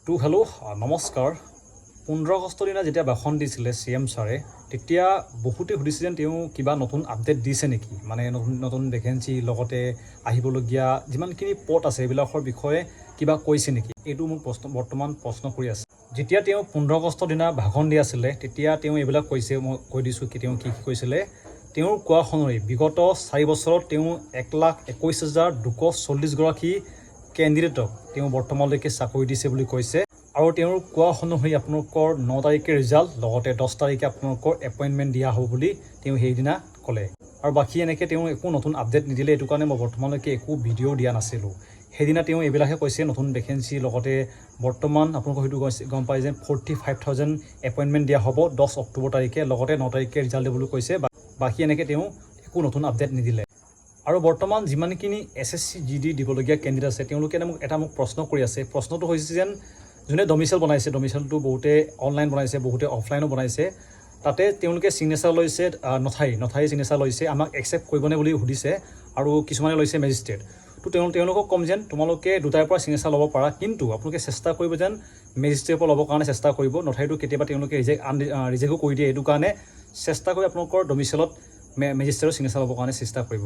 hello' নমস্কাৰ 15 আগষ্টৰ দিনা যেতিয়া ভাষণ দিছিলে CM ছাৰে তেতিয়া বহুতে সুধিছে যেন তেওঁ কিবা নতুন আপডেট দিছে নেকি মানে নতুন ভেকেন্সি লগতে আহিবলগীয়া যিমানখিনি পদ আছে এইবিলাকৰ বিষয়ে কিবা কৈছে নেকি এইটো মোক বৰ্তমান প্ৰশ্ন কৰি আছে যেতিয়া তেওঁ 15 আগষ্টৰ দিনা ভাষণ দি আছিলে তেতিয়া তেওঁ এইবিলাক কৈছে মই কৈ দিছোঁ কি তেওঁ কি কৈছিলে তেওঁৰ কোৱা অনুসৰি বিগত 4 বছৰত তেওঁ 1,21,240 গৰাকী কেণ্ডিডেটক তেওঁ বৰ্তমানলৈকে চাকৰি দিছে বুলি কৈছে আৰু তেওঁৰ কোৱা অনুসৰি আপোনালোকৰ 9 তাৰিখে ৰিজাল্ট লগতে 10 তাৰিখে আপোনালোকৰ এপইণ্টমেণ্ট দিয়া হ'ব বুলি তেওঁ সেইদিনা ক'লে আৰু বাকী এনেকৈ তেওঁ একো নতুন আপডেট নিদিলে এইটো কাৰণে মই বৰ্তমানলৈকে একো ভিডিঅ' দিয়া নাছিলোঁ সেইদিনা তেওঁ এইবিলাকে কৈছে নতুন ভেকেন্সি লগতে বৰ্তমান আপোনালোকৰ সেইটো গম পাই যে 45,000 এপইণ্টমেণ্ট দিয়া হ'ব 10 অক্টোবৰ তাৰিখে লগতে 9 তাৰিখে ৰিজাল্ট দিবলৈ কৈছে বাকী এনেকৈ তেওঁ একো নতুন আপডেট নিদিলে আৰু বৰ্তমান যিমানখিনি SSC GD দিবলগীয়া কেণ্ডিডেট আছে তেওঁলোকে মোক প্ৰশ্ন কৰি আছে প্ৰশ্নটো হৈছে যেন যোনে ডমিচাইল বনাইছে ডমিচাইলটো বহুতে অনলাইন বনাইছে বহুতে অফলাইনো বনাইছে তাতে তেওঁলোকে চিগনেচাৰ লৈছে নথাই চিগনেচাৰ লৈছে আমাক একচেপ্ট কৰিবনে বুলি সুধিছে আৰু কিছুমানে লৈছে মেজিষ্ট্ৰেট তো তেওঁলোকক ক'ম যেন তোমালোকে দুটাৰ পৰা চিগনেচাৰ ল'ব পাৰা কিন্তু আপোনালোকে চেষ্টা কৰিব যেন মেজিষ্ট্ৰেটৰ পৰা ল'বৰ কাৰণে চেষ্টা কৰিব নথাইটো কেতিয়াবা তেওঁলোকে ৰিজেক্টো কৰি দিয়ে এইটো কাৰণে চেষ্টা কৰি আপোনালোকৰ ডমিচাইলত মেজিষ্ট্ৰেটৰ চিগনেচাৰ ল'বৰ কাৰণে চেষ্টা কৰিব